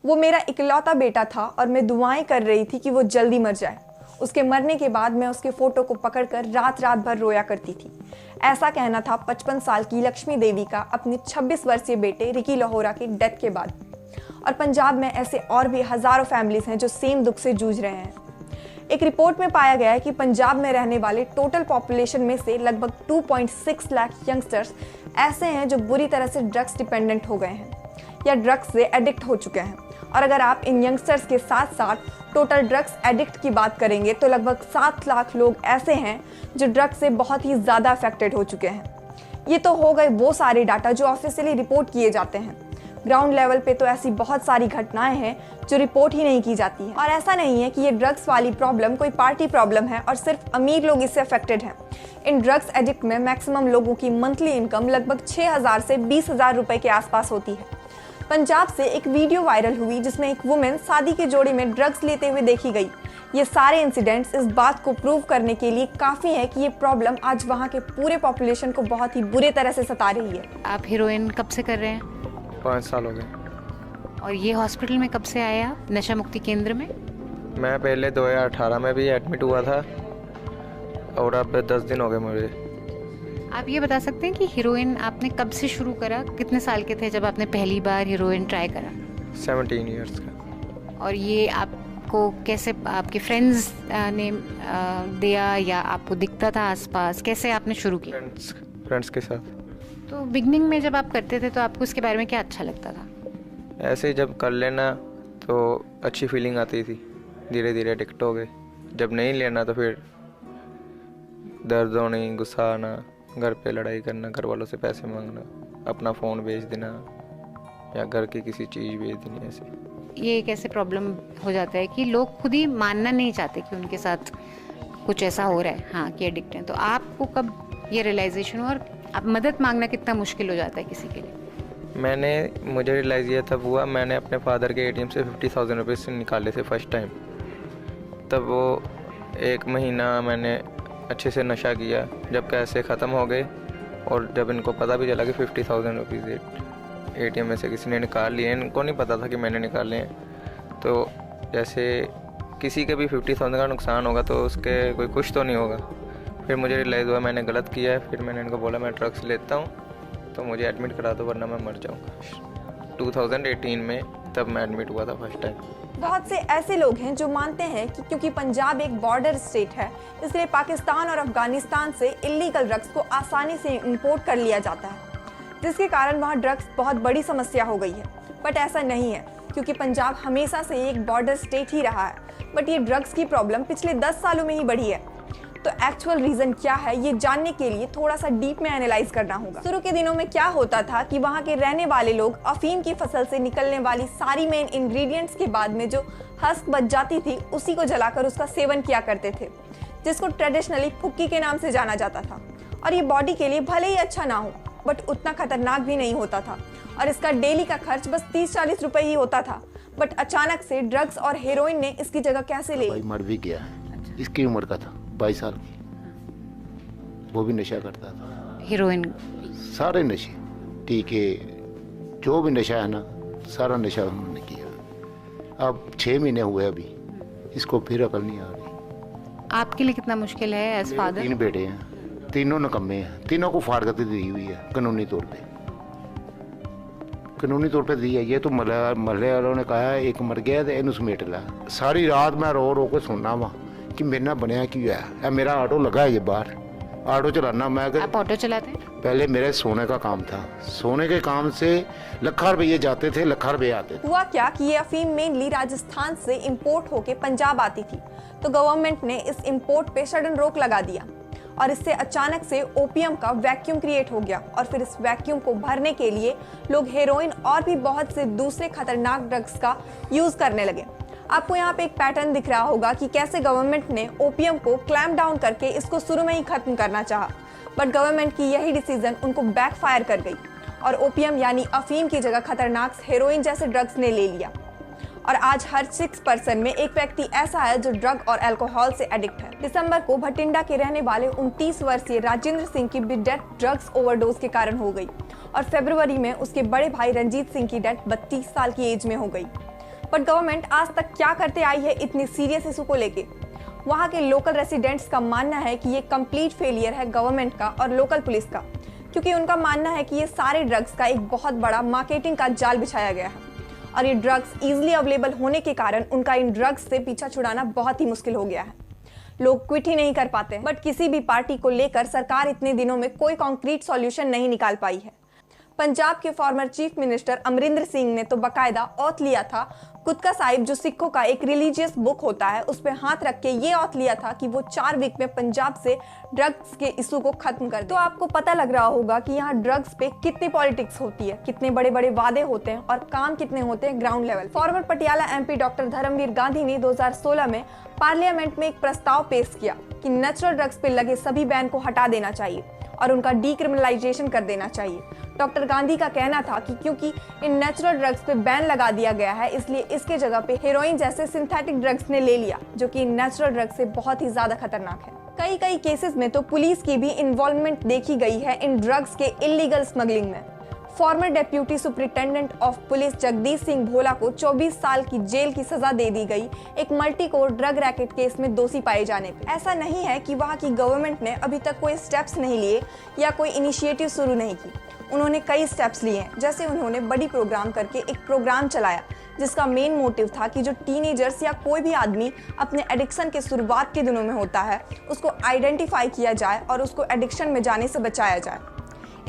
वो मेरा इकलौता बेटा था और मैं दुआएं कर रही थी कि वो जल्दी मर जाए। उसके मरने के बाद मैं उसके फोटो को पकड़कर रात रात भर रोया करती थी। ऐसा कहना था 55 साल की लक्ष्मी देवी का अपने 26 वर्षीय बेटे रिकी लाहौरा की डेथ के बाद। और पंजाब में ऐसे और भी हजारों फैमिलीज हैं जो सेम दुख से जूझ रहे हैं। एक रिपोर्ट में पाया गया है कि पंजाब में रहने वाले टोटल पॉपुलेशन में से लगभग 2.6 लाख यंगस्टर्स ऐसे हैं जो बुरी तरह से ड्रग्स डिपेंडेंट हो गए हैं या ड्रग्स से एडिक्ट हो चुके हैं। और अगर आप इन यंगस्टर्स के साथ साथ टोटल ड्रग्स एडिक्ट की बात करेंगे तो लगभग 7 लाख लोग ऐसे हैं जो ड्रग्स से बहुत ही ज़्यादा अफेक्टेड हो चुके हैं। ये तो हो गए वो सारे डाटा जो ऑफिशियली रिपोर्ट किए जाते हैं। ग्राउंड लेवल पे तो ऐसी बहुत सारी घटनाएं हैं जो रिपोर्ट ही नहीं की जाती हैं। और ऐसा नहीं है कि ये ड्रग्स वाली प्रॉब्लम कोई पार्टी प्रॉब्लम है और सिर्फ अमीर लोग इससे अफेक्टेड हैं। इन ड्रग्स एडिक्ट में मैक्सिमम लोगों की मंथली इनकम लगभग 6,000 से 20,000 रुपए के आसपास होती है। पंजाब से एक वीडियो वायरल हुई जिसमें एक वुमेन शादी के जोड़े में ड्रग्स लेते हुए देखी गई। ये सारे इंसिडेंट्स इस बात को प्रूव करने के लिए काफ़ी है कि ये प्रॉब्लम आज वहाँ के पूरे पॉपुलेशन को बहुत ही बुरे तरह से सता रही है। आप हीरोइन कब से कर रहे हैं? 5 साल हो गए। और ये हॉस्पिटल में कब से आए आप, नशा मुक्ति केंद्र में? मैं पहले 2018 में भी एडमिट हुआ था और अब 10 दिन हो गए मुझे। आप ये बता सकते हैं कि हीरोइन आपने कब से शुरू करा? कितने साल के थे जब आपने पहली बार हीरोइन ट्राई करा? 17 ईयर्स का। और ये आपको कैसे, आपके फ्रेंड्स ने दिया या आपको दिखता था आसपास? कैसे आपने शुरू किया? फ्रेंड्स के साथ। तो बिगनिंग में जब आप करते थे तो आपको इसके बारे में क्या अच्छा लगता था? ऐसे ही जब कर लेना तो अच्छी फीलिंग आती थी, धीरे धीरे एडिक्ट हो गए। जब नहीं लेना तो फिर दर्द होनी, गुस्सा आना, घर पे लड़ाई करना, घर वालों से पैसे मांगना, अपना फ़ोन बेच देना या घर की किसी चीज़ बेच देनी। ऐसे ये एक ऐसे प्रॉब्लम हो जाता है कि लोग खुद ही मानना नहीं चाहते कि उनके साथ कुछ ऐसा हो रहा है, हाँ, कि एडिक्ट हैं। तो आपको कब ये रियलाइजेशन हुआ और अब मदद मांगना कितना मुश्किल हो जाता है किसी के लिए? मुझे रियलाइज़ ये तब हुआ, मैंने अपने फादर के ATM से 50,000 रुपये से निकाले थे फर्स्ट टाइम। तब वो 1 महीना मैंने अच्छे से नशा किया। जब पैसे ख़त्म हो गए और जब इनको पता भी चला कि 50,000 रुपीज़ ATM में से किसी ने निकाल लिए, इनको नहीं पता था कि मैंने निकाले हैं। तो जैसे किसी के भी 50,000 का नुकसान होगा तो उसके कोई कुछ तो नहीं होगा। फिर मुझे रियलाइज़ हुआ मैंने गलत किया है। फिर मैंने इनको बोला मैं ड्रग्स लेता हूँ तो मुझे एडमिट करा दो वरना मैं मर जाऊँगा। 2018 में तब मैं एडमिट हुआ था फर्स्ट टाइम। बहुत से ऐसे लोग हैं जो मानते हैं कि क्योंकि पंजाब एक बॉर्डर स्टेट है इसलिए पाकिस्तान और अफगानिस्तान से इलीगल ड्रग्स को आसानी से इंपोर्ट कर लिया जाता है, जिसके कारण वहाँ ड्रग्स बहुत बड़ी समस्या हो गई है। बट ऐसा नहीं है, क्योंकि पंजाब हमेशा से एक बॉर्डर स्टेट ही रहा है। बट ये ड्रग्स की प्रॉब्लम पिछले 10 सालों में ही बढ़ी है। तो एक्चुअल रीजन क्या है ये जानने के लिए थोड़ा सा डीप में एनालाइज करना होगा। शुरू के दिनों में क्या होता था कि वहाँ के रहने वाले लोग अफीम की फसल से निकलने वाली सारी मेन इंग्रेडिएंट्स के बाद में जो हस्क बच जाती थी उसी को जलाकर उसका सेवन किया करते थे, जिसको ट्रेडिशनली फुक्की के नाम से जाना जाता था। और ये बॉडी के लिए भले ही अच्छा ना हो बट उतना खतरनाक भी नहीं होता था और इसका डेली का खर्च बस 30-40 रुपए ही होता था। बट अचानक से ड्रग्स और हेरोइन ने इसकी जगह कैसे ले ली? मर भी गया। इसकी उम्र का था 22 साल की, वो भी नशा करता था। हीरोइन? सारे नशे, टीके, जो भी नशा है ना, सारा नशा उन्होंने किया। अब 6 महीने हुए अभी, इसको फिर अकल नहीं आ रही। आपके लिए कितना मुश्किल है एज फादर? 3 बेटे हैं, तीनों निकम्मे हैं, तीनों को फारगती दी हुई है कानूनी तौर पे। कानूनी तौर पे दी है। ये तो महल्ले वालों ने कहा है एक मर गया तो इन समेट ला। सारी रात मैं रो रो के सुनना वहाँ कि मेरे ना बनया क्यों है। मेरा ऑटो लगा है ये बाहर, ऑटो चलाना मैं। आप ऑटो चलाते हैं? पहले मेरे सोने का काम था, सोने के काम से लाखों रुपये जाते थे, लाखों रुपये आते थे। हुआ क्या कि ये अफीम मेनली राजस्थान से इंपोर्ट होके पंजाब आती थी, तो गवर्नमेंट ने इस इंपोर्ट पे सडन रोक लगा दिया और इससे अचानक से ओपियम का वैक्यूम क्रिएट हो गया। और फिर इस वैक्यूम को भरने के लिए लोग हेरोइन और भी बहुत से दूसरे खतरनाक ड्रग्स का यूज करने लगे। आपको यहाँ पे एक पैटर्न दिख रहा होगा कि कैसे गवर्नमेंट ने ओपियम को क्लैम्प डाउन करके इसको शुरू में ही खत्म करना चाहा, बट गवर्नमेंट की यही डिसीजन उनको बैकफायर कर गई और ओपियम यानी अफीम की जगह खतरनाक हेरोइन जैसे ड्रग्स ने ले लिया। और आज हर 6 पर्सन में एक व्यक्ति ऐसा है जो ड्रग और अल्कोहल से एडिक्ट है। दिसंबर को भटिंडा के रहने वाले 29 वर्षीय राजेंद्र सिंह की भी डेथ ड्रग्स ओवरडोज के कारण हो गई और फरवरी में उसके बड़े भाई रंजीत सिंह की डेथ 32 साल की एज में हो गई। बट गवर्नमेंट आज तक क्या करते आई है इतनी सीरियस इशू को लेके? वहाँ के लोकल रेसिडेंट्स का मानना है कि ये कंप्लीट फेलियर है गवर्नमेंट का और लोकल पुलिस का, क्योंकि उनका मानना है कि ये सारे ड्रग्स का एक बहुत बड़ा मार्केटिंग का जाल बिछाया गया है और ये ड्रग्स इजीली अवेलेबल होने के कारण उनका इन ड्रग्स से पीछा छुड़ाना बहुत ही मुश्किल हो गया है। लोग क्विट ही नहीं कर पाते। बट किसी भी पार्टी को लेकर सरकार इतने दिनों में कोई कॉन्क्रीट सॉल्यूशन नहीं निकाल पाई है। पंजाब के former chief minister Amarinder Singh ने तो बकायदा औथ लिया था, गुटका साहिब जो सिखों का एक रिलीजियस बुक होता है उस पर हाथ रख के ये औथ लिया था कि वो 4 वीक में पंजाब से ड्रग्स के इशू को खत्म कर दे। तो आपको पता लग रहा होगा कि यहाँ ड्रग्स पे कितनी पॉलिटिक्स होती है, कितने बड़े बड़े वादे होते हैं और काम कितने होते हैं ground level. Former Patiala MP doctor Dharamvir Gandhi ने 2016 में पार्लियामेंट में एक प्रस्ताव पेश किया कि नेचुरल ड्रग्स पे लगे सभी बैन को हटा देना चाहिए और उनका डीक्रिमिनलाइजेशन कर देना चाहिए। डॉक्टर गांधी का कहना था कि क्योंकि इन नेचुरल ड्रग्स पे बैन लगा दिया गया है इसलिए इसके जगह पे हेरोइन जैसे सिंथेटिक ड्रग्स ने ले लिया, जो कि नेचुरल ड्रग्स से बहुत ही ज्यादा खतरनाक है। कई केसेस में तो पुलिस की भी इन्वॉल्वमेंट देखी गई है इन ड्रग्स के इलीगल स्मगलिंग में। Former deputy superintendent of police Jagdish Singh Bhola को 24 साल की जेल की सजा दे दी गई एक multi core drug racket case में दोषी पाए जाने पे। ऐसा नहीं है कि वहाँ की गवर्नमेंट ने अभी तक कोई स्टेप्स नहीं लिए या कोई इनिशिएटिव शुरू नहीं की। उन्होंने कई स्टेप्स लिए हैं, जैसे उन्होंने बड़ी प्रोग्राम करके एक प्रोग्राम चलाया जिसका मेन मोटिव था कि जो टीनेजर्स या कोई भी आदमी अपने एडिक्शन के शुरुआत के दिनों में होता है उसको आइडेंटिफाई किया जाए और उसको एडिक्शन में जाने से बचाया जाए।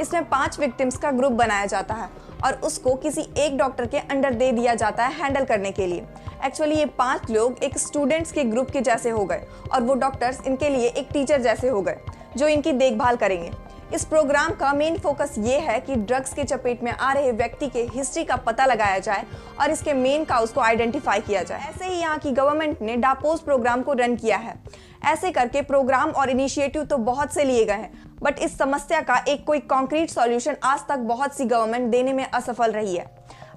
इसमें 5 विक्टिम्स का ग्रुप बनाया जाता है और उसको किसी एक डॉक्टर के अंडर दे दिया जाता है हैंडल करने के लिए। एक्चुअली ये 5 लोग एक स्टूडेंट्स के ग्रुप के जैसे हो गए और वो डॉक्टर्स इनके लिए एक टीचर जैसे हो गए जो इनकी देखभाल करेंगे। इस प्रोग्राम का मेन फोकस ये है कि ड्रग्स के चपेट में आ रहे व्यक्ति के हिस्ट्री का पता लगाया जाए और इसके मेन काउज को आइडेंटिफाई किया जाए। ऐसे ही यहाँ की गवर्नमेंट ने डापोज प्रोग्राम को रन किया है। ऐसे करके प्रोग्राम और इनिशिएटिव तो बहुत से लिए गए हैं, बट इस समस्या का एक कोई कॉन्क्रीट सॉल्यूशन आज तक बहुत सी गवर्नमेंट देने में असफल रही है।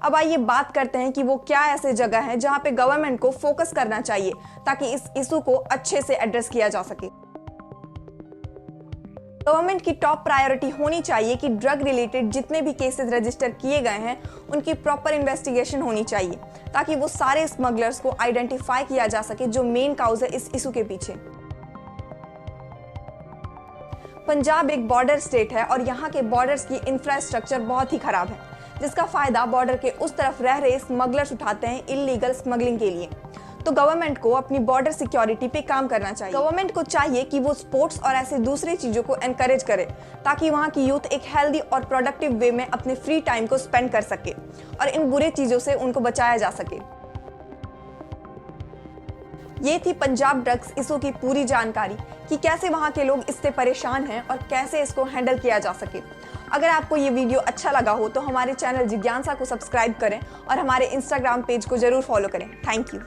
अब आइए बात करते हैं कि वो क्या ऐसे जगह है जहाँ पे गवर्नमेंट को फोकस करना चाहिए ताकि इस इशू को अच्छे से एड्रेस किया जा सके। गवर्नमेंट की टॉप प्रायोरिटी होनी चाहिए कि ड्रग रिलेटेड जितने भी केसेस रजिस्टर किए गए हैं उनकी प्रॉपर इन्वेस्टिगेशन होनी चाहिए ताकि वो सारे स्मगलर्स को आइडेंटिफाई किया जा सके जो मेन काउज है इस इशू के पीछे। पंजाब एक बॉर्डर स्टेट है और यहाँ के बॉर्डर्स की इंफ्रास्ट्रक्चर बहुत ही खराब है, जिसका फायदा बॉर्डर के उस तरफ रह रहे स्मगलर्स उठाते हैं इलीगल स्मगलिंग के लिए। तो गवर्नमेंट को अपनी बॉर्डर सिक्योरिटी पे काम करना चाहिए। गवर्नमेंट को चाहिए कि वो स्पोर्ट्स और ऐसे दूसरी चीजों को एनकरेज करे ताकि वहाँ की यूथ एक हेल्दी और प्रोडक्टिव वे में अपने फ्री टाइम को स्पेंड कर सके और इन बुरे चीजों से उनको बचाया जा सके। ये थी पंजाब ड्रग्स इशू की पूरी जानकारी कि कैसे वहाँ के लोग इससे परेशान हैं और कैसे इसको हैंडल किया जा सके। अगर आपको ये वीडियो अच्छा लगा हो तो हमारे चैनल जिज्ञासा को सब्सक्राइब करें और हमारे इंस्टाग्राम पेज को जरूर फॉलो करें। Thank you.